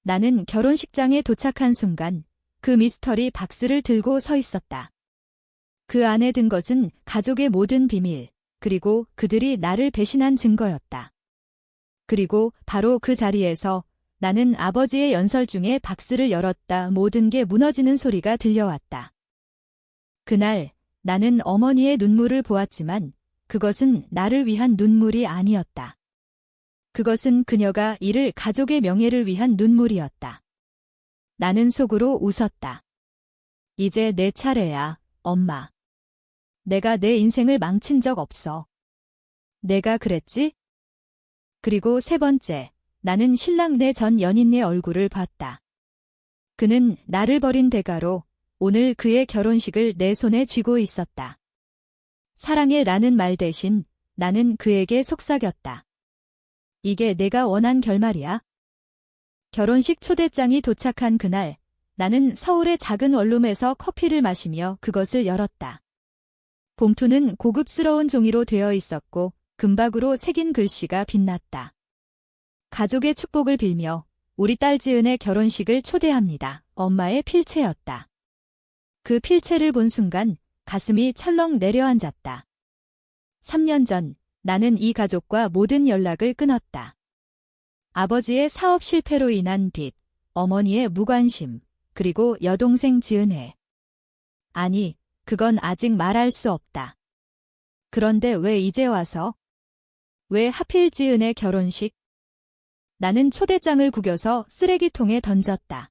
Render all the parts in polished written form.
나는 결혼식장에 도착한 순간 그 미스터리 박스를 들고 서 있었다. 그 안에 든 것은 가족의 모든 비밀, 그리고 그들이 나를 배신한 증거였다. 그리고 바로 그 자리에서 나는 아버지의 연설 중에 박스를 열었다. 모든 게 무너지는 소리가 들려왔다. 그날 나는 어머니의 눈물을 보았지만 그것은 나를 위한 눈물이 아니었다. 그것은 그녀가 잃을 가족의 명예를 위한 눈물이었다. 나는 속으로 웃었다. 이제 내 차례야, 엄마. 내가 내 인생을 망친 적 없어. 내가 그랬지? 그리고 세 번째, 나는 신랑 내 전 연인의 얼굴을 봤다. 그는 나를 버린 대가로 오늘 그의 결혼식을 내 손에 쥐고 있었다. 사랑해 라는 말 대신 나는 그에게 속삭였다. 이게 내가 원한 결말이야? 결혼식 초대장이 도착한 그날, 나는 서울의 작은 원룸에서 커피를 마시며 그것을 열었다. 봉투는 고급스러운 종이로 되어 있었고 금박으로 새긴 글씨가 빛났다. 가족의 축복을 빌며 우리 딸 지은의 결혼식을 초대합니다. 엄마의 필체였다. 그 필체를 본 순간 가슴이 철렁 내려앉았다. 3년 전 나는 이 가족과 모든 연락을 끊었다. 아버지의 사업 실패로 인한 빚, 어머니의 무관심, 그리고 여동생 지은혜. 아니, 그건 아직 말할 수 없다. 그런데 왜 이제 와서? 왜 하필 지은의 결혼식? 나는 초대장을 구겨서 쓰레기통에 던졌다.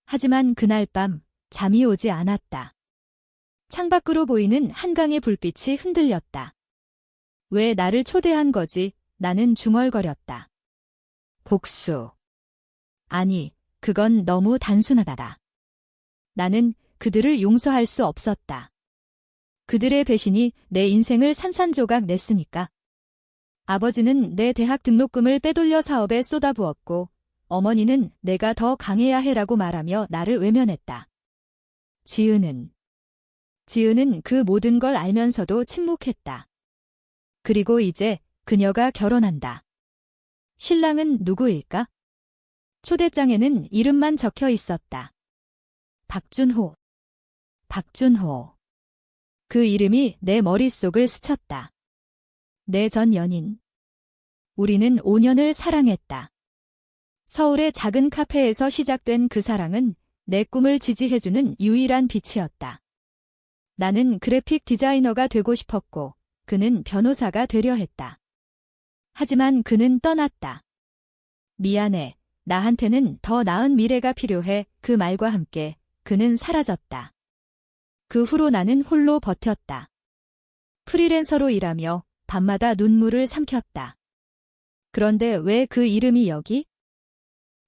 하지만 그날 밤 잠이 오지 않았다. 창밖으로 보이는 한강의 불빛이 흔들렸다. 왜 나를 초대한 거지? 나는 중얼거렸다. 복수. 아니, 그건 너무 단순하다. 나는 그들을 용서할 수 없었다. 그들의 배신이 내 인생을 산산조각 냈으니까. 아버지는 내 대학 등록금을 빼돌려 사업에 쏟아부었고 어머니는 내가 더 강해야 해라고 말하며 나를 외면했다. 지은은 그 모든 걸 알면서도 침묵했다. 그리고 이제 그녀가 결혼한다. 신랑은 누구일까? 초대장에는 이름만 적혀 있었다. 박준호. 그 이름이 내 머릿속을 스쳤다. 내 전 연인. 우리는 5년을 사랑했다. 서울의 작은 카페에서 시작된 그 사랑은 내 꿈을 지지해주는 유일한 빛이었다. 나는 그래픽 디자이너가 되고 싶었고 그는 변호사가 되려 했다. 하지만 그는 떠났다. 미안해. 나한테는 더 나은 미래가 필요해. 그 말과 함께 그는 사라졌다. 그 후로 나는 홀로 버텼다. 프리랜서로 일하며 밤마다 눈물을 삼켰다. 그런데 왜 그 이름이 여기?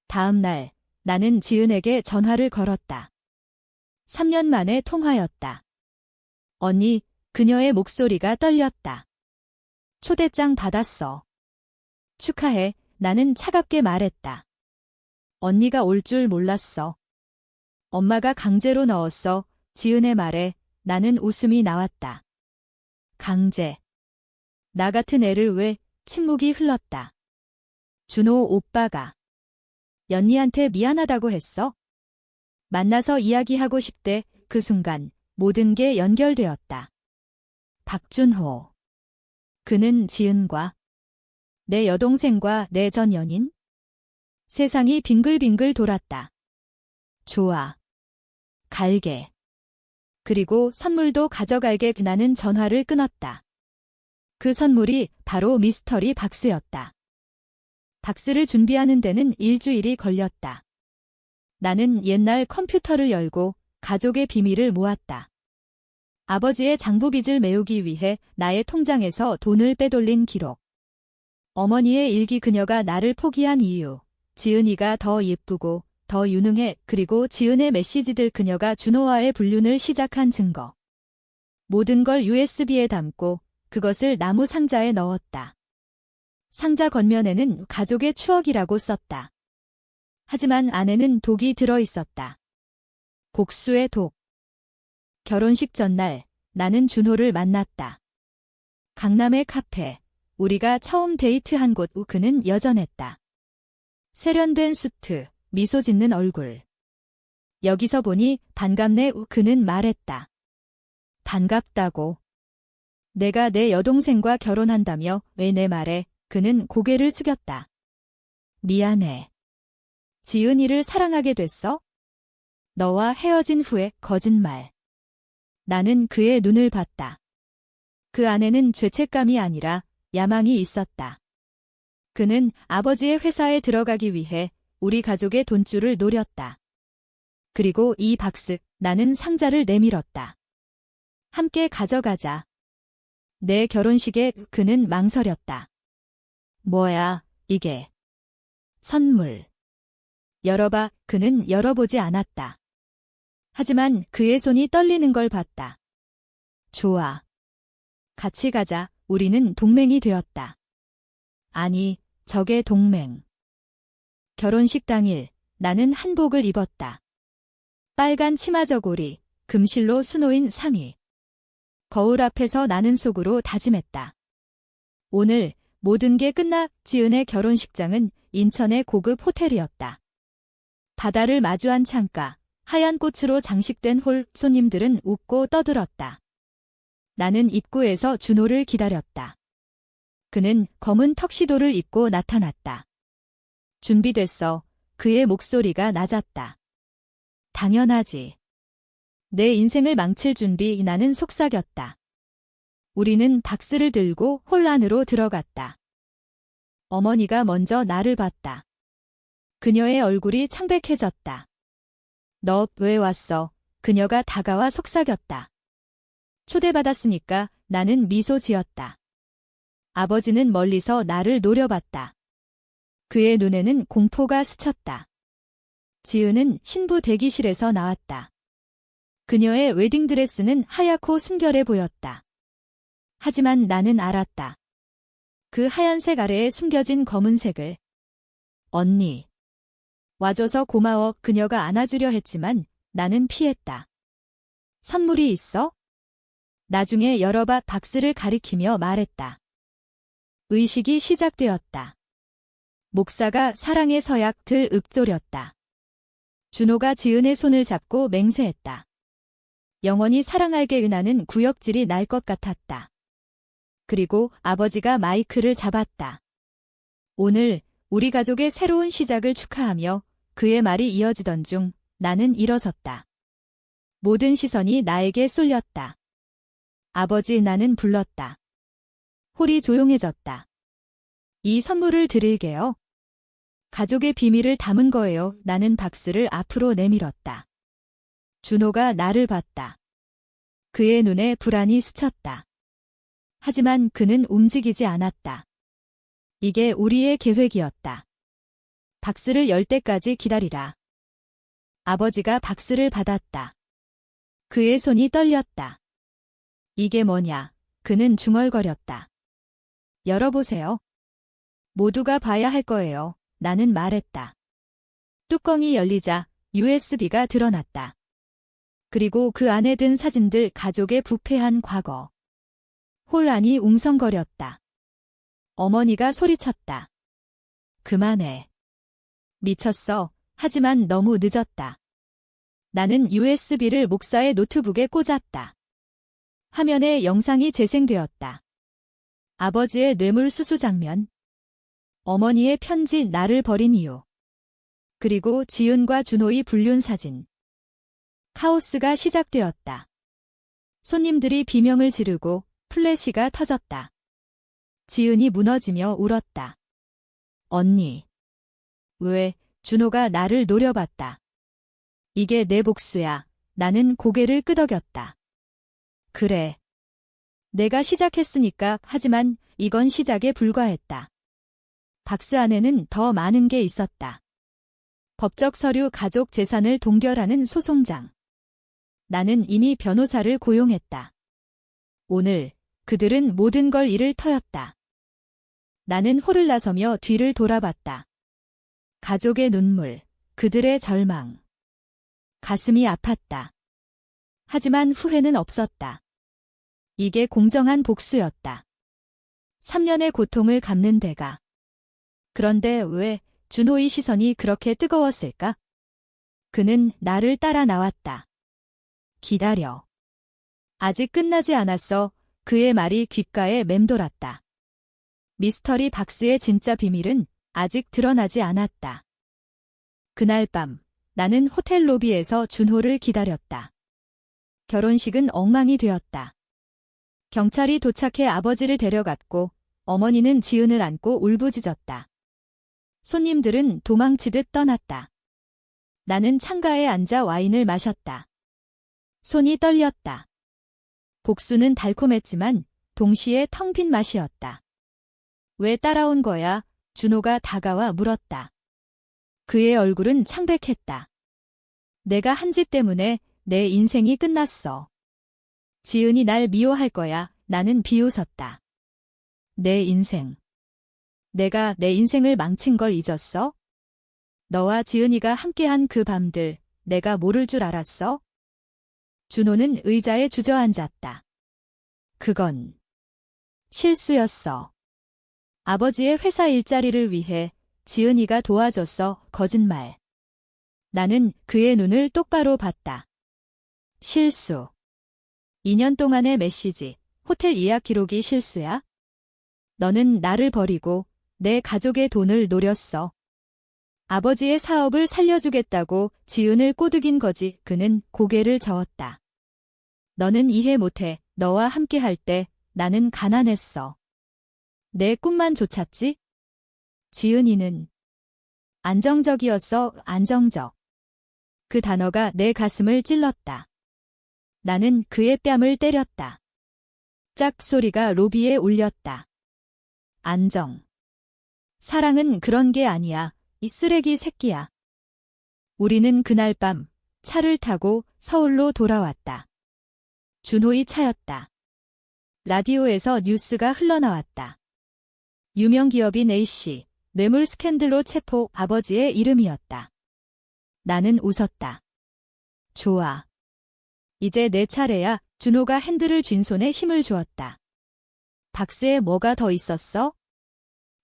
다음 날 나는 지은에게 전화를 걸었다. 3년 만에 통화였다. 언니, 그녀의 목소리가 떨렸다. 초대장 받았어. 축하해. 나는 차갑게 말했다. 언니가 올 줄 몰랐어. 엄마가 강제로 넣었어. 지은의 말에 나는 웃음이 나왔다. 강제. 나 같은 애를 왜? 침묵이 흘렀다. 준호 오빠가 연니한테 미안하다고 했어? 만나서 이야기하고 싶대. 그 순간 모든 게 연결되었다. 박준호. 그는 지은과 내 여동생과 내 전 연인? 세상이 빙글빙글 돌았다. 좋아. 갈게. 그리고 선물도 가져갈게. 나는 전화를 끊었다. 그 선물이 바로 미스터리 박스였다. 박스를 준비하는 데는 일주일이 걸렸다. 나는 옛날 컴퓨터를 열고 가족의 비밀을 모았다. 아버지의 장부빚을 메우기 위해 나의 통장에서 돈을 빼돌린 기록. 어머니의 일기, 그녀가 나를 포기한 이유. 지은이가 더 예쁘고 더 유능해. 그리고 지은의 메시지들, 그녀가 준호와의 불륜을 시작한 증거. 모든 걸 USB에 담고 그것을 나무 상자에 넣었다. 상자 겉면에는 가족의 추억이라고 썼다. 하지만 안에는 독이 들어 있었다. 복수의 독. 결혼식 전날 나는 준호를 만났다. 강남의 카페. 우리가 처음 데이트한 곳. 그는 여전했다. 세련된 수트, 미소 짓는 얼굴. 여기서 보니 반갑네. 그는 말했다. 반갑다고. 내가 내 여동생과 결혼한다며 왜 내 말에. 그는 고개를 숙였다. 미안해. 지은이를 사랑하게 됐어? 너와 헤어진 후에. 거짓말. 나는 그의 눈을 봤다. 그 안에는 죄책감이 아니라 야망이 있었다. 그는 아버지의 회사에 들어가기 위해 우리 가족의 돈줄을 노렸다. 그리고 이 박스, 나는 상자를 내밀었다. 함께 가져가자. 내 결혼식에. 그는 망설였다. 뭐야, 이게. 선물. 열어봐. 그는 열어보지 않았다. 하지만 그의 손이 떨리는 걸 봤다. 좋아. 같이 가자. 우리는 동맹이 되었다. 아니, 적의 동맹. 결혼식 당일, 나는 한복을 입었다. 빨간 치마 저고리, 금실로 수놓인 상의. 거울 앞에서 나는 속으로 다짐했다. 오늘 모든 게 끝나. 지은의 결혼식장은 인천의 고급 호텔이었다. 바다를 마주한 창가, 하얀 꽃으로 장식된 홀. 손님들은 웃고 떠들었다. 나는 입구에서 준호를 기다렸다. 그는 검은 턱시도를 입고 나타났다. 준비됐어. 그의 목소리가 낮았다. 당연하지. 내 인생을 망칠 준비. 나는 속삭였다. 우리는 박스를 들고 홀 안으로 들어갔다. 어머니가 먼저 나를 봤다. 그녀의 얼굴이 창백해졌다. 너 왜 왔어? 그녀가 다가와 속삭였다. 초대받았으니까. 나는 미소 지었다. 아버지는 멀리서 나를 노려봤다. 그의 눈에는 공포가 스쳤다. 지은은 신부 대기실에서 나왔다. 그녀의 웨딩드레스는 하얗고 순결해 보였다. 하지만 나는 알았다. 그 하얀색 아래에 숨겨진 검은색을. 언니. 와줘서 고마워. 그녀가 안아주려 했지만 나는 피했다. 선물이 있어? 나중에 열어봐. 박스를 가리키며 말했다. 의식이 시작되었다. 목사가 사랑의 서약 들 읊조렸다. 준호가 지은의 손을 잡고 맹세했다. 영원히 사랑할게. 나는 구역질이 날 것 같았다. 그리고 아버지가 마이크를 잡았다. 오늘 우리 가족의 새로운 시작을 축하하며. 그의 말이 이어지던 중 나는 일어섰다. 모든 시선이 나에게 쏠렸다. 아버지. 나는 불렀다. 홀이 조용해졌다. 이 선물을 드릴게요. 가족의 비밀을 담은 거예요. 나는 박스를 앞으로 내밀었다. 준호가 나를 봤다. 그의 눈에 불안이 스쳤다. 하지만 그는 움직이지 않았다. 이게 우리의 계획이었다. 박스를 열 때까지 기다리라. 아버지가 박스를 받았다. 그의 손이 떨렸다. 이게 뭐냐? 그는 중얼거렸다. 열어보세요. 모두가 봐야 할 거예요. 나는 말했다. 뚜껑이 열리자 USB가 드러났다. 그리고 그 안에 든 사진들. 가족의 부패한 과거. 홀 안이 웅성거렸다. 어머니가 소리쳤다. 그만해. 미쳤어. 하지만 너무 늦었다. 나는 USB를 목사의 노트북에 꽂았다. 화면에 영상이 재생되었다. 아버지의 뇌물수수 장면. 어머니의 편지. 나를 버린 이유. 그리고 지은과 준호의 불륜 사진. 카오스가 시작되었다. 손님들이 비명을 지르고 플래시가 터졌다. 지은이 무너지며 울었다. 언니. 왜? 준호가 나를 노려봤다. 이게 내 복수야. 나는 고개를 끄덕였다. 그래. 내가 시작했으니까. 하지만 이건 시작에 불과했다. 박스 안에는 더 많은 게 있었다. 법적 서류, 가족 재산을 동결하는 소송장. 나는 이미 변호사를 고용했다. 오늘 그들은 모든 걸 이를 터였다. 나는 홀을 나서며 뒤를 돌아봤다. 가족의 눈물, 그들의 절망. 가슴이 아팠다. 하지만 후회는 없었다. 이게 공정한 복수였다. 3년의 고통을 갚는 대가. 그런데 왜 준호의 시선이 그렇게 뜨거웠을까? 그는 나를 따라 나왔다. 기다려. 아직 끝나지 않았어. 그의 말이 귓가에 맴돌았다. 미스터리 박스의 진짜 비밀은 아직 드러나지 않았다. 그날 밤, 나는 호텔 로비에서 준호를 기다렸다. 결혼식은 엉망이 되었다. 경찰이 도착해 아버지를 데려갔고 어머니는 지은을 안고 울부짖었다. 손님들은 도망치듯 떠났다. 나는 창가에 앉아 와인을 마셨다. 손이 떨렸다. 복수는 달콤했지만 동시에 텅 빈 맛이었다. 왜 따라온 거야? 준호가 다가와 물었다. 그의 얼굴은 창백했다. 내가 한 짓 때문에 내 인생이 끝났어. 지은이 날 미워할 거야. 나는 비웃었다. 내 인생. 내가 내 인생을 망친 걸 잊었어? 너와 지은이가 함께한 그 밤들, 내가 모를 줄 알았어? 준호는 의자에 주저앉았다. 그건 실수였어. 아버지의 회사 일자리를 위해 지은이가 도와줬어. 거짓말. 나는 그의 눈을 똑바로 봤다. 실수. 2년 동안의 메시지, 호텔 예약 기록이 실수야? 너는 나를 버리고 내 가족의 돈을 노렸어. 아버지의 사업을 살려주겠다고 지은을 꼬드긴 거지. 그는 고개를 저었다. 너는 이해 못해. 너와 함께할 때 나는 가난했어. 내 꿈만 쫓았지? 지은이는 안정적이었어. 안정적. 그 단어가 내 가슴을 찔렀다. 나는 그의 뺨을 때렸다. 짝 소리가 로비에 울렸다. 안정. 사랑은 그런 게 아니야. 이 쓰레기 새끼야. 우리는 그날 밤 차를 타고 서울로 돌아왔다. 준호의 차였다. 라디오에서 뉴스가 흘러나왔다. 유명 기업인 A씨, 뇌물 스캔들로 체포. 아버지의 이름이었다. 나는 웃었다. 좋아. 이제 내 차례야. 준호가 핸들을 쥔 손에 힘을 주었다. 박스에 뭐가 더 있었어?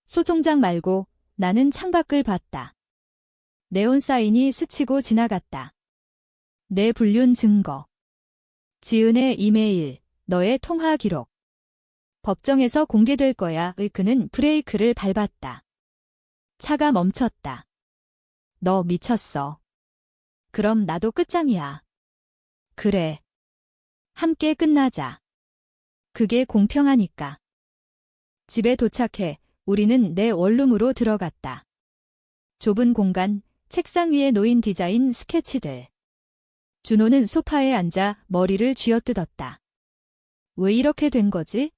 소송장 말고. 나는 창밖을 봤다. 네온 사인이 스치고 지나갔다. 내 불륜 증거. 지은의 이메일, 너의 통화 기록. 법정에서 공개될 거야. 그는 브레이크를 밟았다. 차가 멈췄다. 너 미쳤어. 그럼 나도 끝장이야. 그래. 함께 끝나자. 그게 공평하니까. 집에 도착해 우리는 내 원룸으로 들어갔다. 좁은 공간, 책상 위에 놓인 디자인 스케치들. 준호는 소파에 앉아 머리를 쥐어뜯었다. 왜 이렇게 된 거지?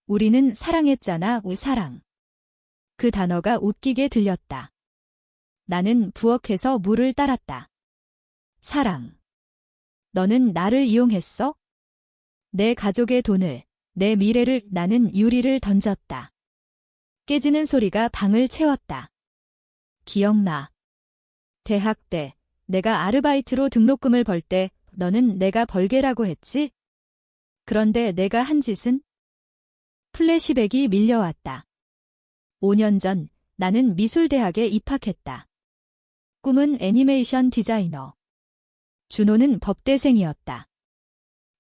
우리는 사랑했잖아. 사랑. 그 단어가 웃기게 들렸다. 나는 부엌에서 물을 따랐다. 사랑. 너는 나를 이용했어? 내 가족의 돈을, 내 미래를. 나는 유리를 던졌다. 깨지는 소리가 방을 채웠다. 기억나. 대학 때 내가 아르바이트로 등록금을 벌 때 너는 내가 벌게라고 했지? 그런데 내가 한 짓은? 플래시백이 밀려왔다. 5년 전 나는 미술대학에 입학했다. 꿈은 애니메이션 디자이너. 준호는 법대생이었다.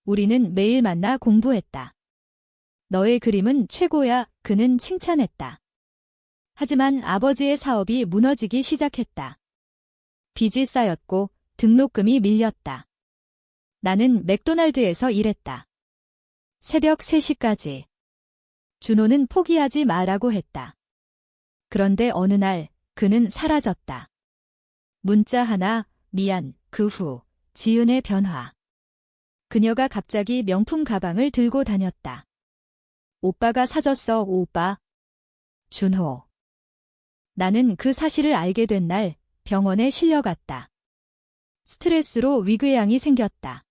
우리는 매일 만나 공부했다. 너의 그림은 최고야. 그는 칭찬했다. 하지만 아버지의 사업이 무너지기 시작했다. 빚이 쌓였고 등록금이 밀렸다. 나는 맥도날드에서 일했다. 새벽 3시까지. 준호는 포기하지 마라고 했다. 그런데 어느 날 그는 사라졌다. 문자 하나, 미안. 그 후 지은의 변화. 그녀가 갑자기 명품 가방을 들고 다녔다. 오빠가 사줬어. 오빠. 준호. 나는 그 사실을 알게 된 날 병원에 실려갔다. 스트레스로 위궤양이 생겼다.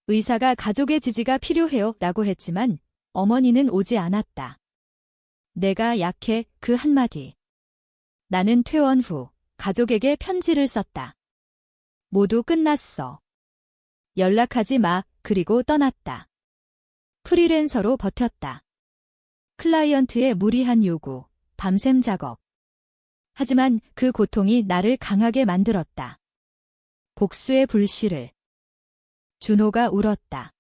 의사가 가족의 지지가 필요해요 라고 했지만 어머니는 오지 않았다. 내가 약해. 그 한마디. 나는 퇴원 후 가족에게 편지를 썼다. 모두 끝났어. 연락하지 마. 그리고 떠났다. 프리랜서로 버텼다. 클라이언트의 무리한 요구, 밤샘 작업. 하지만 그 고통이 나를 강하게 만들었다. 복수의 불씨를. 준호가 울었다.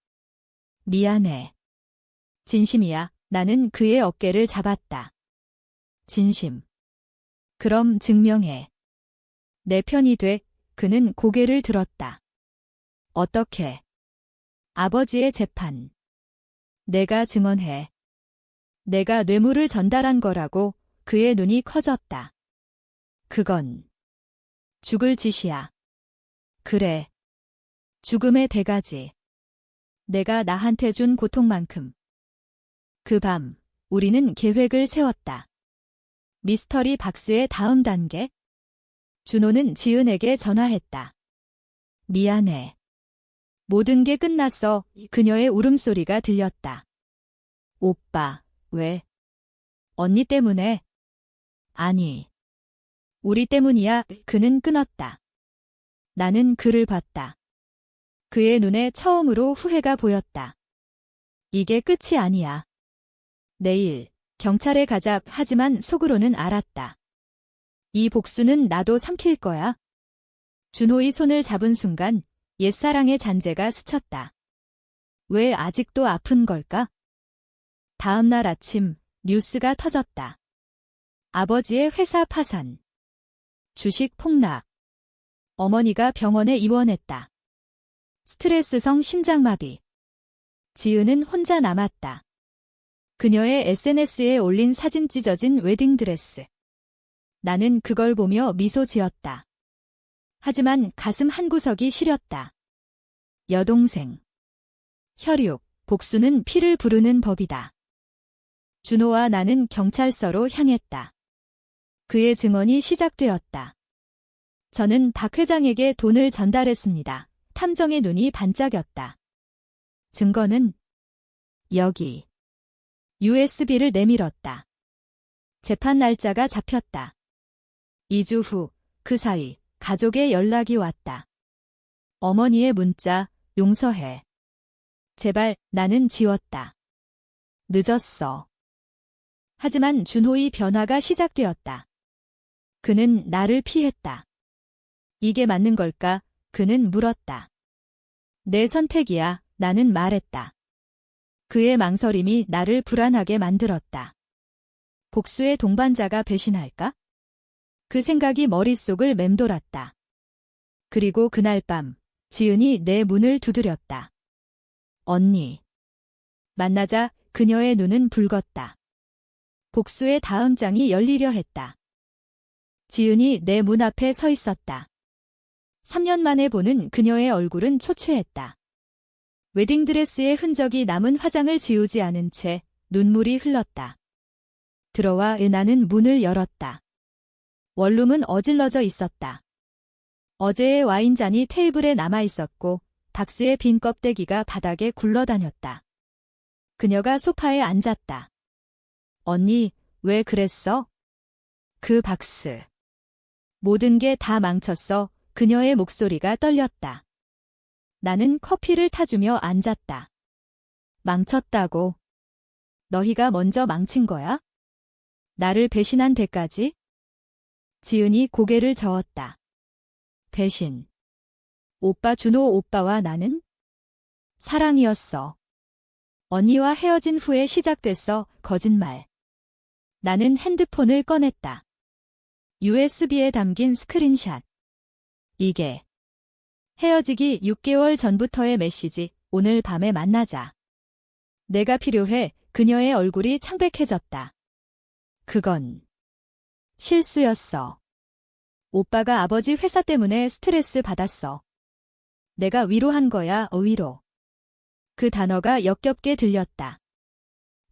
미안해. 진심이야. 나는 그의 어깨를 잡았다. 진심. 그럼 증명해. 내 편이 돼. 그는 고개를 들었다. 어떻게? 아버지의 재판. 내가 증언해. 내가 뇌물을 전달한 거라고. 그의 눈이 커졌다. 그건 죽을 짓이야. 그래. 죽음의 대가지. 내가 나한테 준 고통만큼. 그 밤, 우리는 계획을 세웠다. 미스터리 박스의 다음 단계. 준호는 지은에게 전화했다. 미안해. 모든 게 끝났어. 그녀의 울음소리가 들렸다. 오빠, 왜? 언니 때문에? 아니. 우리 때문이야. 그는 끊었다. 나는 그를 봤다. 그의 눈에 처음으로 후회가 보였다. 이게 끝이 아니야. 내일 경찰에 가자. 하지만 속으로는 알았다. 이 복수는 나도 삼킬 거야. 준호의 손을 잡은 순간 옛사랑의 잔재가 스쳤다. 왜 아직도 아픈 걸까? 다음 날 아침 뉴스가 터졌다. 아버지의 회사 파산. 주식 폭락. 어머니가 병원에 입원했다. 스트레스성 심장마비. 지은은 혼자 남았다. 그녀의 SNS에 올린 사진 찢어진 웨딩드레스. 나는 그걸 보며 미소 지었다. 하지만 가슴 한구석이 시렸다. 여동생. 혈육, 복수는 피를 부르는 법이다. 준호와 나는 경찰서로 향했다. 그의 증언이 시작되었다. 저는 박 회장에게 돈을 전달했습니다. 탐정의 눈이 반짝였다. 증거는 여기. USB를 내밀었다. 재판 날짜가 잡혔다. 2주 후, 그 사이 가족의 연락이 왔다. 어머니의 문자, 용서해. 제발. 나는 지웠다. 늦었어. 하지만 준호의 변화가 시작되었다. 그는 나를 피했다. 이게 맞는 걸까? 그는 물었다. 내 선택이야. 나는 말했다. 그의 망설임이 나를 불안하게 만들었다. 복수의 동반자가 배신할까? 그 생각이 머릿속을 맴돌았다. 그리고 그날 밤, 지은이 내 문을 두드렸다. 언니. 만나자. 그녀의 눈은 붉었다. 복수의 다음 장이 열리려 했다. 지은이 내 문 앞에 서 있었다. 3년 만에 보는 그녀의 얼굴은 초췌했다. 웨딩드레스의 흔적이 남은 화장을 지우지 않은 채 눈물이 흘렀다. 들어와. 나는 문을 열었다. 원룸은 어질러져 있었다. 어제의 와인잔이 테이블에 남아 있었고 박스의 빈 껍데기가 바닥에 굴러다녔다. 그녀가 소파에 앉았다. 언니, 왜 그랬어? 그 박스. 모든 게 다 망쳤어. 그녀의 목소리가 떨렸다. 나는 커피를 타주며 앉았다. 망쳤다고. 너희가 먼저 망친 거야? 나를 배신한 데까지? 지은이 고개를 저었다. 배신. 오빠. 준호 오빠와 나는? 사랑이었어. 언니와 헤어진 후에 시작됐어. 거짓말. 나는 핸드폰을 꺼냈다. USB에 담긴 스크린샷. 이게. 헤어지기 6개월 전부터의 메시지. 오늘 밤에 만나자. 내가 필요해. 그녀의 얼굴이 창백해졌다. 그건 실수였어. 오빠가 아버지 회사 때문에 스트레스 받았어. 내가 위로한 거야. 위로. 그 단어가 역겹게 들렸다.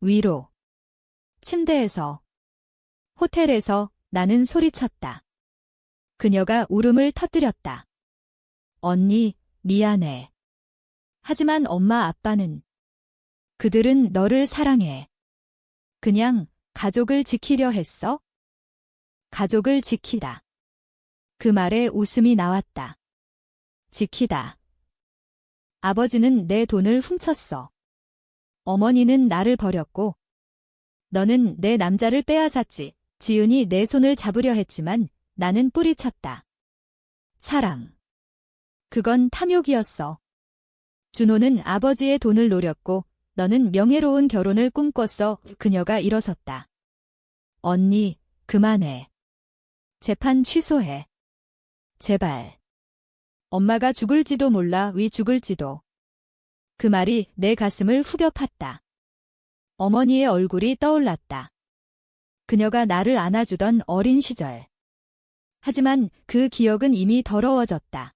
위로. 침대에서. 호텔에서. 나는 소리쳤다. 그녀가 울음을 터뜨렸다. 언니, 미안해. 하지만 엄마 아빠는. 그들은 너를 사랑해. 그냥 가족을 지키려 했어? 가족을 지키다. 그 말에 웃음이 나왔다. 지키다. 아버지는 내 돈을 훔쳤어. 어머니는 나를 버렸고. 너는 내 남자를 빼앗았지. 지은이 내 손을 잡으려 했지만 나는 뿌리쳤다. 사랑. 그건 탐욕이었어. 준호는 아버지의 돈을 노렸고 너는 명예로운 결혼을 꿈꿨어. 그녀가 일어섰다. 언니, 그만해. 재판 취소해. 제발. 엄마가 죽을지도 몰라. 위 죽을지도. 그 말이 내 가슴을 후벼 팠다. 어머니의 얼굴이 떠올랐다. 그녀가 나를 안아주던 어린 시절. 하지만 그 기억은 이미 더러워졌다.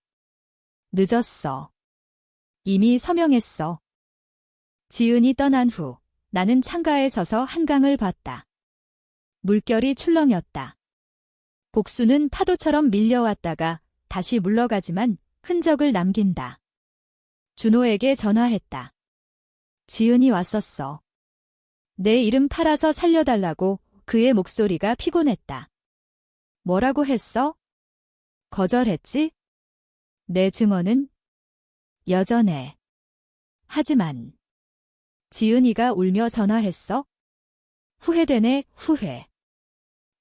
늦었어. 이미 서명했어. 지은이 떠난 후 나는 창가에 서서 한강을 봤다. 물결이 출렁였다. 복수는 파도처럼 밀려왔다가 다시 물러가지만 흔적을 남긴다. 준호에게 전화했다. 지은이 왔었어. 내 이름 팔아서 살려달라고. 그의 목소리가 피곤했다. 뭐라고 했어? 거절했지? 내 증언은 여전해. 하지만 지은이가 울며 전화했어? 후회되네, 후회.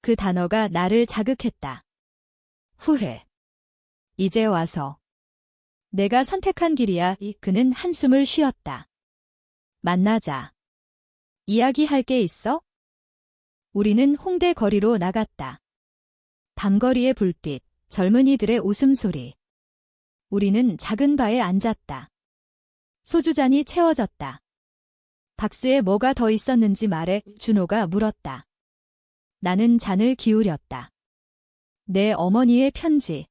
그 단어가 나를 자극했다. 후회. 이제 와서. 내가 선택한 길이야. 그는 한숨을 쉬었다. 만나자. 이야기할 게 있어? 우리는 홍대 거리로 나갔다. 밤거리의 불빛, 젊은이들의 웃음소리. 우리는 작은 바에 앉았다. 소주잔이 채워졌다. 박스에 뭐가 더 있었는지 말해. 준호가 물었다. 나는 잔을 기울였다. 내 어머니의 편지.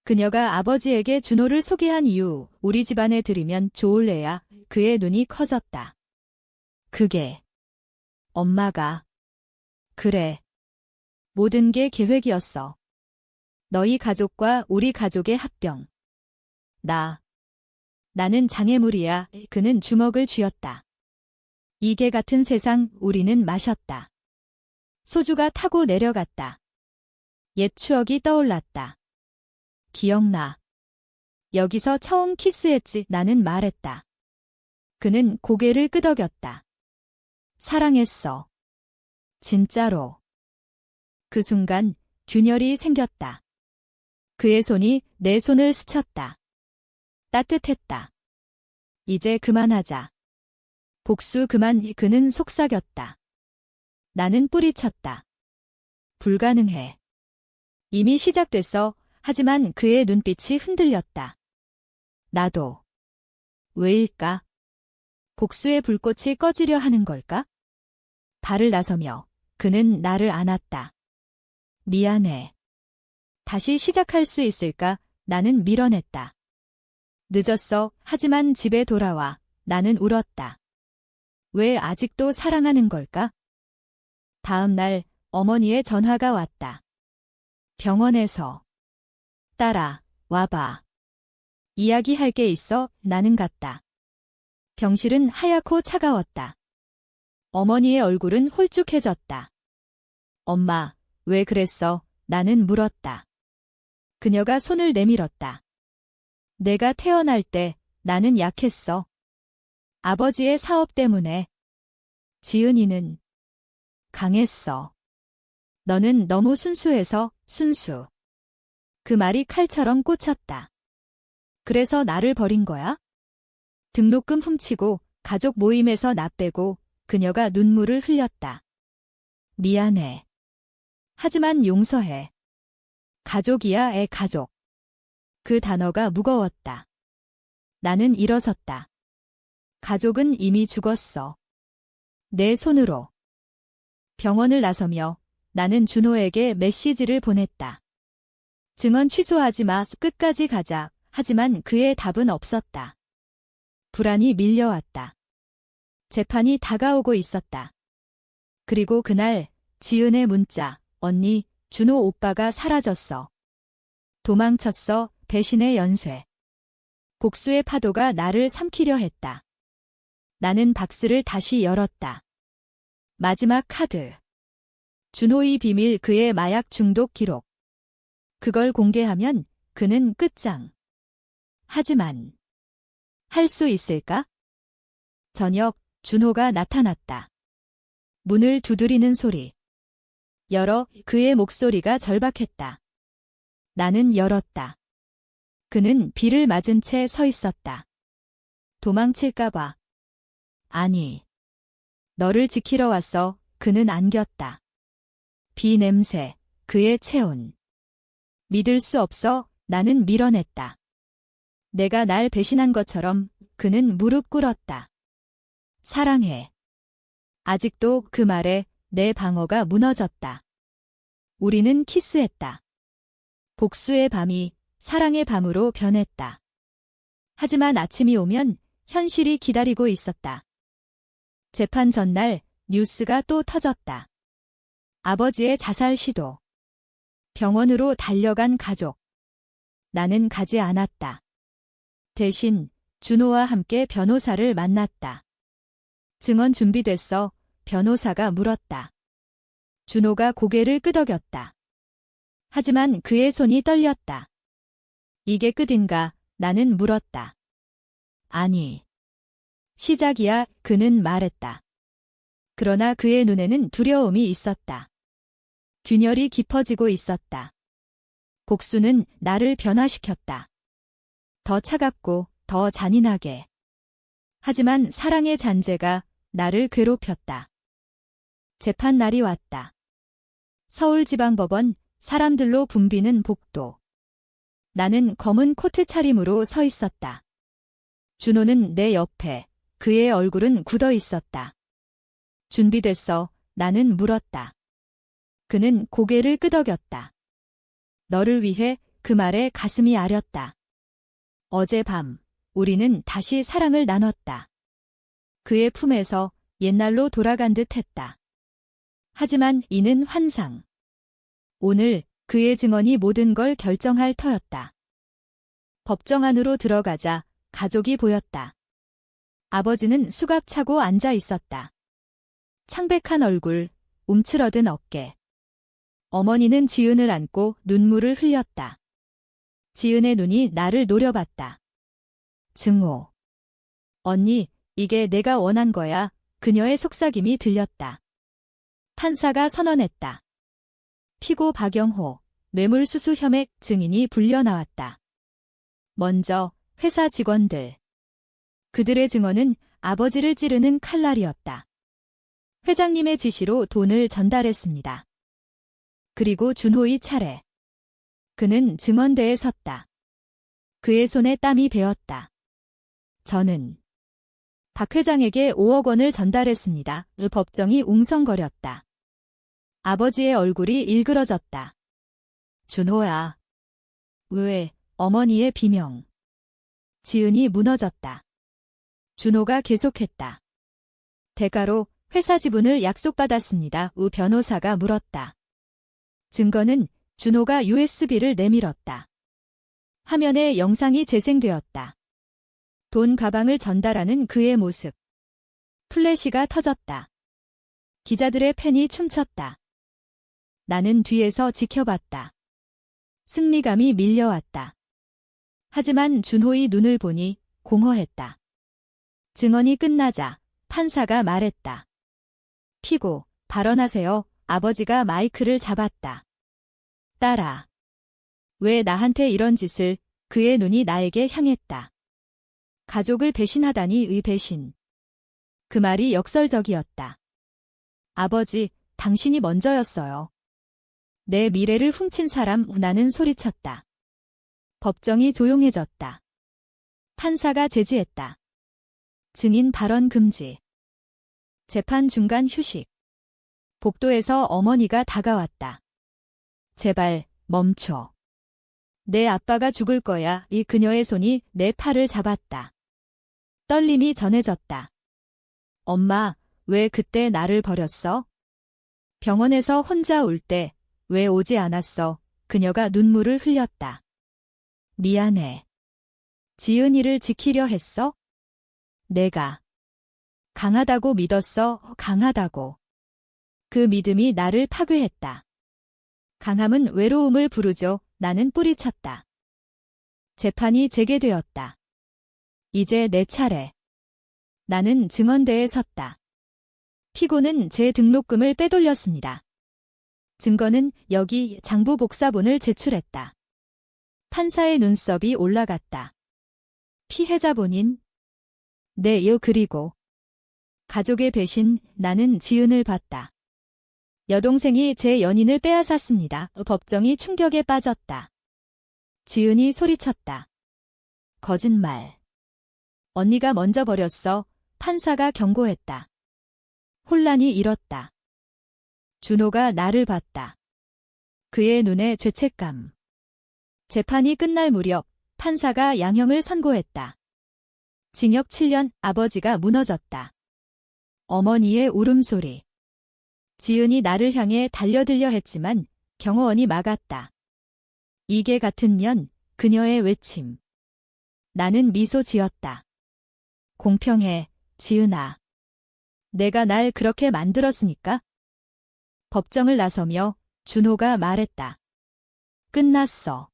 그녀가 아버지에게 준호를 소개한 이유, 우리 집안에 들이면 좋을래야. 그의 눈이 커졌다. 그게 엄마가. 그래. 모든 게 계획이었어. 너희 가족과 우리 가족의 합병. 나는 장애물이야. 그는 주먹을 쥐었다. 이게 같은 세상. 우리는 마셨다. 소주가 타고 내려갔다. 옛 추억이 떠올랐다. 기억나. 여기서 처음 키스했지. 나는 말했다. 그는 고개를 끄덕였다. 사랑했어. 진짜로. 그 순간 균열이 생겼다. 그의 손이 내 손을 스쳤다. 따뜻했다. 이제 그만하자. 복수 그만. 그는 속삭였다. 나는 뿌리쳤다. 불가능해. 이미 시작됐어. 하지만 그의 눈빛이 흔들렸다. 나도. 왜일까? 복수의 불꽃이 꺼지려 하는 걸까? 발을 나서며 그는 나를 안았다. 미안해. 다시 시작할 수 있을까? 나는 밀어냈다. 늦었어. 하지만 집에 돌아와. 나는 울었다. 왜 아직도 사랑하는 걸까? 다음 날 어머니의 전화가 왔다. 병원에서. 딸아, 와봐. 이야기할 게 있어. 나는 갔다. 병실은 하얗고 차가웠다. 어머니의 얼굴은 홀쭉해졌다. 엄마, 왜 그랬어? 나는 물었다. 그녀가 손을 내밀었다. 내가 태어날 때 나는 약했어. 아버지의 사업 때문에. 지은이는 강했어. 너는 너무 순수해서. 순수. 그 말이 칼처럼 꽂혔다. 그래서 나를 버린 거야? 등록금 훔치고 가족 모임에서 나 빼고. 그녀가 눈물을 흘렸다. 미안해. 하지만 용서해. 가족이야. 애 가족. 그 단어가 무거웠다. 나는 일어섰다. 가족은 이미 죽었어. 내 손으로. 병원을 나서며 나는 준호에게 메시지를 보냈다. 증언 취소하지 마. 끝까지 가자. 하지만 그의 답은 없었다. 불안이 밀려왔다. 재판이 다가오고 있었다. 그리고 그날 지은의 문자. 언니, 준호 오빠가 사라졌어. 도망쳤어. 배신의 연쇄. 복수의 파도가 나를 삼키려 했다. 나는 박스를 다시 열었다. 마지막 카드. 준호의 비밀. 그의 마약 중독 기록. 그걸 공개하면 그는 끝장. 하지만 할 수 있을까? 저녁 준호가 나타났다. 문을 두드리는 소리. 열어. 그의 목소리가 절박했다. 나는 열었다. 그는 비를 맞은 채 서 있었다. 도망칠까봐. 아니. 너를 지키러 왔어. 그는 안겼다. 비 냄새, 그의 체온. 믿을 수 없어. 나는 밀어냈다. 내가 날 배신한 것처럼. 그는 무릎 꿇었다. 사랑해. 아직도 그 말에 내 방어가 무너졌다. 우리는 키스했다. 복수의 밤이 사랑의 밤으로 변했다. 하지만 아침이 오면 현실이 기다리고 있었다. 재판 전날 뉴스가 또 터졌다. 아버지의 자살 시도. 병원으로 달려간 가족. 나는 가지 않았다. 대신 준호와 함께 변호사를 만났다. 증언 준비됐어. 변호사가 물었다. 준호가 고개를 끄덕였다. 하지만 그의 손이 떨렸다. 이게 끝인가? 나는 물었다. 아니. 시작이야. 그는 말했다. 그러나 그의 눈에는 두려움이 있었다. 균열이 깊어지고 있었다. 복수는 나를 변화시켰다. 더 차갑고 더 잔인하게. 하지만 사랑의 잔재가 나를 괴롭혔다. 재판 날이 왔다. 서울지방법원, 사람들로 붐비는 복도. 나는 검은 코트 차림으로 서 있었다. 준호는 내 옆에, 그의 얼굴은 굳어 있었다. 준비됐어. 나는 물었다. 그는 고개를 끄덕였다. 너를 위해. 그 말에 가슴이 아렸다. 어젯밤 우리는 다시 사랑을 나눴다. 그의 품에서 옛날로 돌아간 듯 했다. 하지만 이는 환상. 오늘 그의 증언이 모든 걸 결정할 터였다. 법정 안으로 들어가자 가족이 보였다. 아버지는 수갑 차고 앉아 있었다. 창백한 얼굴, 움츠러든 어깨. 어머니는 지은을 안고 눈물을 흘렸다. 지은의 눈이 나를 노려봤다. 증오. 언니, 이게 내가 원한 거야. 그녀의 속삭임이 들렸다. 판사가 선언했다. 피고 박영호, 뇌물수수 혐액 증인이 불려나왔다. 먼저 회사 직원들. 그들의 증언은 아버지를 찌르는 칼날이었다. 회장님의 지시로 돈을 전달했습니다. 그리고 준호의 차례. 그는 증언대에 섰다. 그의 손에 땀이 배었다. 저는 박 회장에게 5억 원을 전달했습니다. 법정이 웅성거렸다. 아버지의 얼굴이 일그러졌다. 준호야. 왜? 어머니의 비명. 지은이 무너졌다. 준호가 계속했다. 대가로 회사 지분을 약속받았습니다. 우 변호사가 물었다. 증거는 준호가 USB를 내밀었다. 화면에 영상이 재생되었다. 돈 가방을 전달하는 그의 모습. 플래시가 터졌다. 기자들의 팬이 춤췄다. 나는 뒤에서 지켜봤다. 승리감이 밀려왔다. 하지만 준호의 눈을 보니 공허했다. 증언이 끝나자 판사가 말했다. 피고, 발언하세요. 아버지가 마이크를 잡았다. 딸아. 왜 나한테 이런 짓을? 그의 눈이 나에게 향했다. 가족을 배신하다니 의 배신. 그 말이 역설적이었다. 아버지, 당신이 먼저였어요. 내 미래를 훔친 사람. 나는 소리쳤다. 법정이 조용해졌다. 판사가 제지했다. 증인 발언 금지. 재판 중간 휴식. 복도에서 어머니가 다가왔다. 제발 멈춰. 내 아빠가 죽을 거야. 이 그녀의 손이 내 팔을 잡았다. 떨림이 전해졌다. 엄마, 왜 그때 나를 버렸어? 병원에서 혼자 올 때 왜 오지 않았어? 그녀가 눈물을 흘렸다. 미안해. 지은이를 지키려 했어? 내가 강하다고 믿었어. 강하다고. 그 믿음이 나를 파괴했다. 강함은 외로움을 부르죠. 나는 뿌리쳤다. 재판이 재개되었다. 이제 내 차례. 나는 증언대에 섰다. 피고는 제 등록금을 빼돌렸습니다. 증거는 여기 장부 복사본을 제출했다. 판사의 눈썹이 올라갔다. 피해자 본인? 네요. 그리고 가족의 배신, 나는 지은을 봤다. 여동생이 제 연인을 빼앗았습니다. 법정이 충격에 빠졌다. 지은이 소리쳤다. 거짓말. 언니가 먼저 버렸어. 판사가 경고했다. 혼란이 일었다. 준호가 나를 봤다. 그의 눈에 죄책감. 재판이 끝날 무렵 판사가 양형을 선고했다. 징역 7년. 아버지가 무너졌다. 어머니의 울음소리. 지은이 나를 향해 달려들려 했지만 경호원이 막았다. 이게 같은 년, 그녀의 외침. 나는 미소 지었다. 공평해, 지은아. 내가 날 그렇게 만들었으니까? 법정을 나서며 준호가 말했다. 끝났어.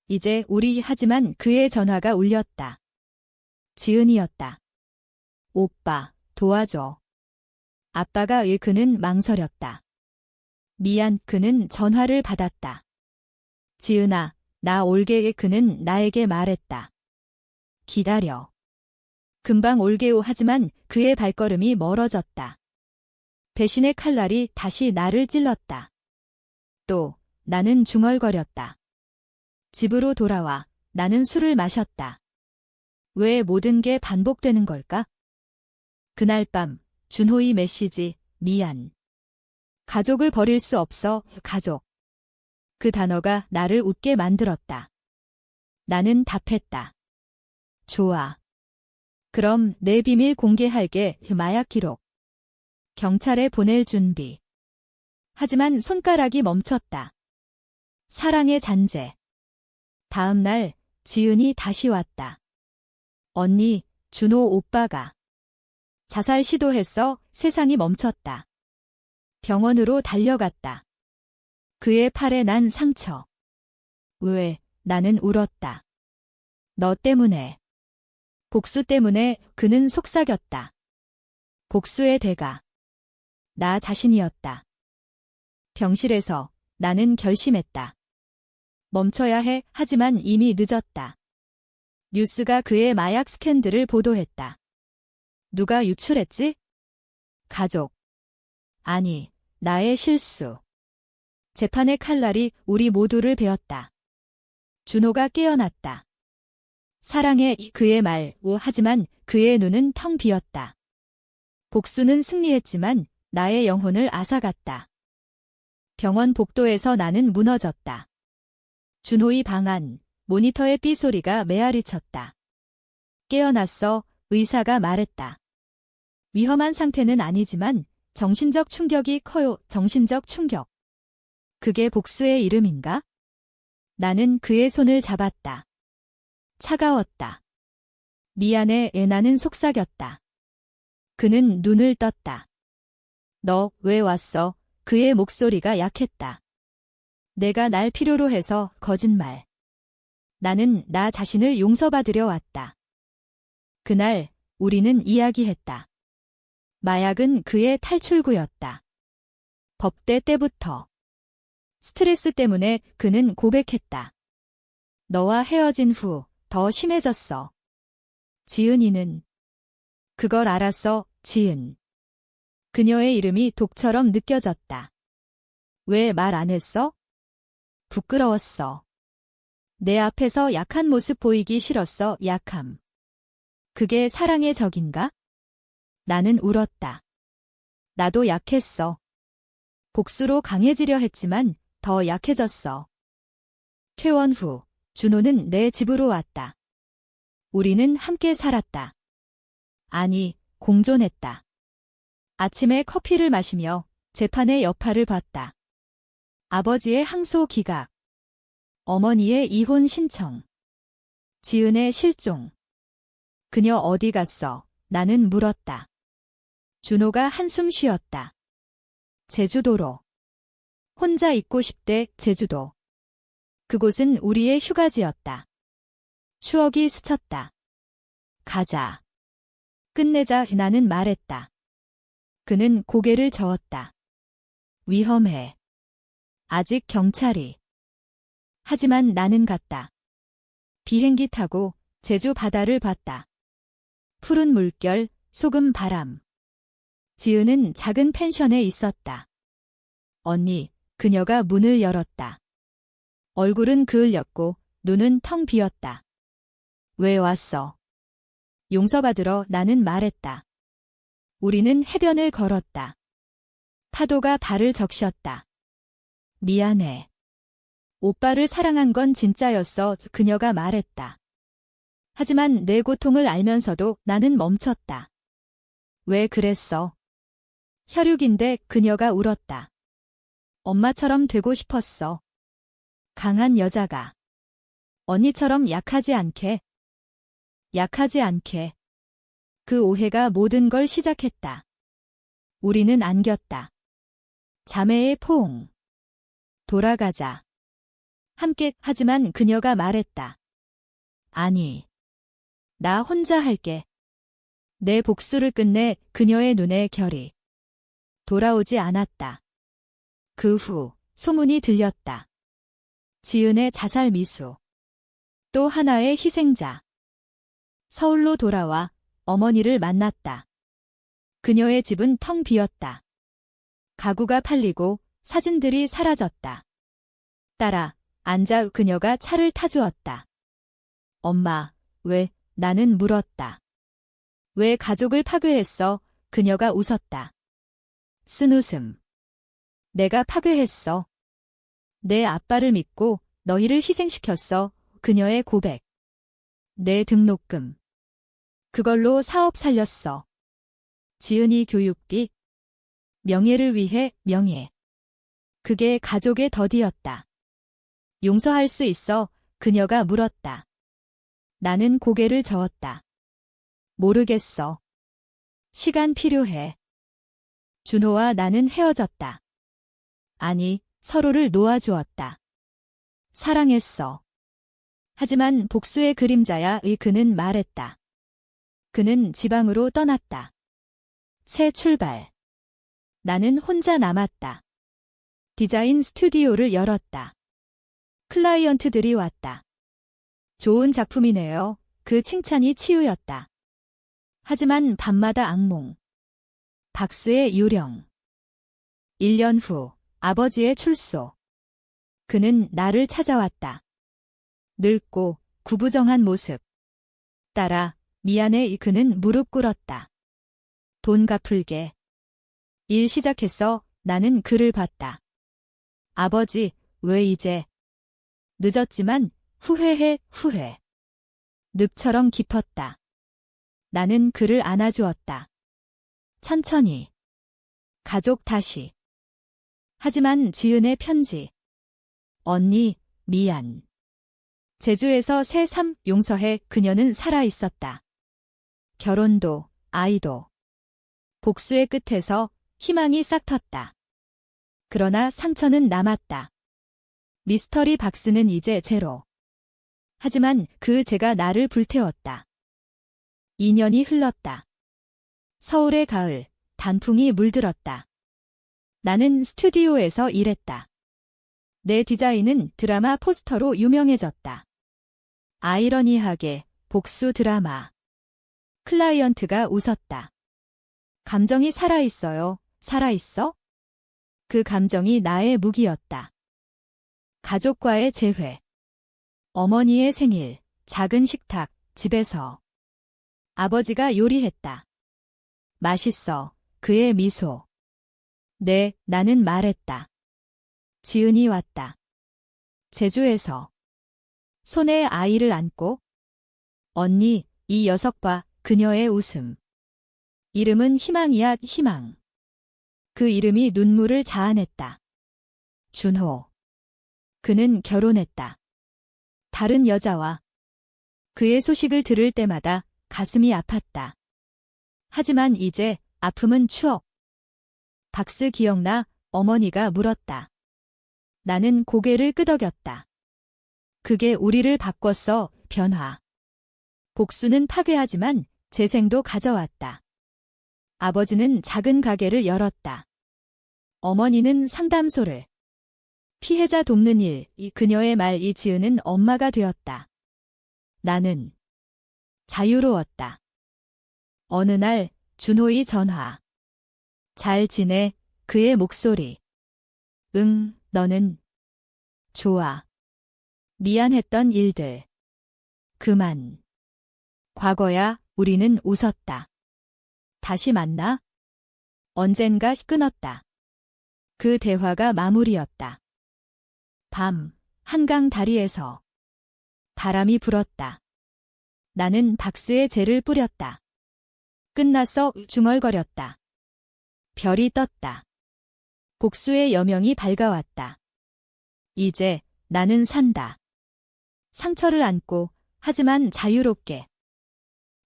이제 우리. 하지만 그의 전화가 울렸다. 지은이었다. 오빠, 도와줘. 아빠가. 그는 망설였다. 미안. 그는 전화를 받았다. 지은아, 나 올게. 그는 나에게 말했다. 기다려. 금방 올게요. 하지만 그의 발걸음이 멀어졌다. 배신의 칼날이 다시 나를 찔렀다. 또 나는 중얼거렸다. 집으로 돌아와 나는 술을 마셨다. 왜 모든 게 반복되는 걸까? 그날 밤 준호의 메시지. 미안. 가족을 버릴 수 없어. 가족. 그 단어가 나를 웃게 만들었다. 나는 답했다. 좋아. 그럼 내 비밀 공개할게. 마약 기록. 경찰에 보낼 준비. 하지만 손가락이 멈췄다. 사랑의 잔재. 다음 날 지은이 다시 왔다. 언니, 준호 오빠가 자살 시도했어. 세상이 멈췄다. 병원으로 달려갔다. 그의 팔에 난 상처. 왜? 나는 울었다. 너 때문에. 복수 때문에. 그는 속삭였다. 복수의 대가. 나 자신이었다. 병실에서 나는 결심했다. 멈춰야 해. 하지만 이미 늦었다. 뉴스가 그의 마약 스캔들을 보도했다. 누가 유출했지? 가족. 아니, 나의 실수. 재판의 칼날이 우리 모두를 베었다. 준호가 깨어났다. 사랑해. 그의 말. 하지만 그의 눈은 텅 비었다. 복수는 승리했지만 나의 영혼을 앗아갔다. 병원 복도에서 나는 무너졌다. 준호의 방 안, 모니터의 삐소리가 메아리쳤다. 깨어났어. 의사가 말했다. 위험한 상태는 아니지만 정신적 충격이 커요. 정신적 충격. 그게 복수의 이름인가? 나는 그의 손을 잡았다. 차가웠다. 미안해. 나는 속삭였다. 그는 눈을 떴다. 너 왜 왔어? 그의 목소리가 약했다. 내가 날 필요로 해서. 거짓말. 나는 나 자신을 용서받으려 왔다. 그날 우리는 이야기했다. 마약은 그의 탈출구였다. 법대 때부터. 스트레스 때문에. 그는 고백했다. 너와 헤어진 후 더 심해졌어. 지은이는 그걸 알았어. 지은. 그녀의 이름이 독처럼 느껴졌다. 왜 말 안 했어? 부끄러웠어. 내 앞에서 약한 모습 보이기 싫었어. 약함. 그게 사랑의 적인가? 나는 울었다. 나도 약했어. 복수로 강해지려 했지만 더 약해졌어. 퇴원 후 준호는 내 집으로 왔다. 우리는 함께 살았다. 아니, 공존했다. 아침에 커피를 마시며 재판의 여파를 봤다. 아버지의 항소 기각. 어머니의 이혼 신청. 지은의 실종. 그녀 어디 갔어? 나는 물었다. 준호가 한숨 쉬었다. 제주도로. 혼자 있고 싶대. 제주도. 그곳은 우리의 휴가지였다. 추억이 스쳤다. 가자. 끝내자. 나는 말했다. 그는 고개를 저었다. 위험해. 아직 경찰이. 하지만 나는 갔다. 비행기 타고 제주 바다를 봤다. 푸른 물결, 소금 바람. 지은은 작은 펜션에 있었다. 언니, 그녀가 문을 열었다. 얼굴은 그을렸고 눈은 텅 비었다. 왜 왔어? 용서받으러 나는 말했다. 우리는 해변을 걸었다. 파도가 발을 적셨다. 미안해. 오빠를 사랑한 건 진짜였어, 그녀가 말했다. 하지만 내 고통을 알면서도 나는 멈췄다. 왜 그랬어? 혈육인데 그녀가 울었다. 엄마처럼 되고 싶었어. 강한 여자가. 언니처럼 약하지 않게. 약하지 않게. 그 오해가 모든 걸 시작했다. 우리는 안겼다. 자매의 포옹. 돌아가자. 함께. 하지만 그녀가 말했다. 아니. 나 혼자 할게. 내 복수를 끝내. 그녀의 눈에 결이 돌아오지 않았다. 그 후 소문이 들렸다. 지은의 자살 미수. 또 하나의 희생자. 서울로 돌아와 어머니를 만났다. 그녀의 집은 텅 비었다. 가구가 팔리고 사진들이 사라졌다. 딸아, 앉아. 그녀가 차를 타주었다. 엄마, 왜? 나는 물었다. 왜 가족을 파괴했어? 그녀가 웃었다. 쓴웃음. 내가 파괴했어. 내 아빠를 믿고 너희를 희생시켰어. 그녀의 고백. 내 등록금. 그걸로 사업 살렸어. 지은이 교육비. 명예를 위해 명예. 그게 가족의 덫이었다. 용서할 수 있어? 그녀가 물었다. 나는 고개를 저었다. 모르겠어. 시간 필요해. 준호와 나는 헤어졌다. 아니, 서로를 놓아주었다. 사랑했어. 하지만 복수의 그림자야. 그는 말했다. 그는 지방으로 떠났다. 새 출발. 나는 혼자 남았다. 디자인 스튜디오를 열었다. 클라이언트들이 왔다. 좋은 작품이네요. 그 칭찬이 치유였다. 하지만 밤마다 악몽. 박스의 유령. 1년 후 아버지의 출소. 그는 나를 찾아왔다. 늙고 구부정한 모습. 딸아, 미안해. 그는 무릎 꿇었다. 돈 갚을게. 일 시작했어. 나는 그를 봤다. 아버지, 왜 이제? 늦었지만 후회해. 후회. 늪처럼 깊었다. 나는 그를 안아주었다. 천천히. 가족 다시. 하지만 지은의 편지. 언니, 미안. 제주에서 새 삶 용서해. 그녀는 살아 있었다. 결혼도, 아이도. 복수의 끝에서 희망이 싹 텄다. 그러나 상처는 남았다. 미스터리 박스는 이제 제로. 하지만 그 죄가 나를 불태웠다. 2년이 흘렀다. 서울의 가을, 단풍이 물들었다. 나는 스튜디오에서 일했다. 내 디자인은 드라마 포스터로 유명해졌다. 아이러니하게 복수 드라마. 클라이언트가 웃었다. 감정이 살아있어요. 살아있어? 그 감정이 나의 무기였다. 가족과의 재회. 어머니의 생일, 작은 식탁, 집에서. 아버지가 요리했다. 맛있어. 그의 미소. 네, 나는 말했다. 지은이 왔다. 제주에서. 손에 아이를 안고. 언니, 이 녀석 봐. 그녀의 웃음. 이름은 희망이야. 희망. 그 이름이 눈물을 자아냈다. 준호. 그는 결혼했다. 다른 여자와. 그의 소식을 들을 때마다 가슴이 아팠다. 하지만 이제 아픔은 추억. 박스 기억나? 어머니가 물었다. 나는 고개를 끄덕였다. 그게 우리를 바꿨어. 변화. 복수는 파괴하지만 재생도 가져왔다. 아버지는 작은 가게를 열었다. 어머니는 상담소를. 피해자 돕는 일, 이 그녀의 말이 지으는 엄마가 되었다. 나는 자유로웠다. 어느 날 준호의 전화. 잘 지내? 그의 목소리. 응, 너는? 좋아. 미안했던 일들. 그만. 과거야. 우리는 웃었다. 다시 만나? 언젠가 끊었다. 그 대화가 마무리였다. 밤, 한강 다리에서 바람이 불었다. 나는 박스에 젤을 뿌렸다. 끝났어. 중얼거렸다. 별이 떴다. 복수의 여명이 밝아왔다. 이제 나는 산다. 상처를 안고, 하지만 자유롭게.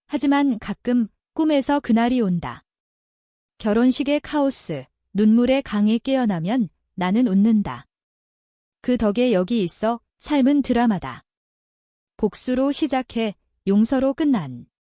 하지만 가끔 꿈에서 그날이 온다. 결혼식의 카오스, 눈물의 강에 깨어나면 나는 웃는다. 그 덕에 여기 있어. 삶은 드라마다. 복수로 시작해 용서로 끝난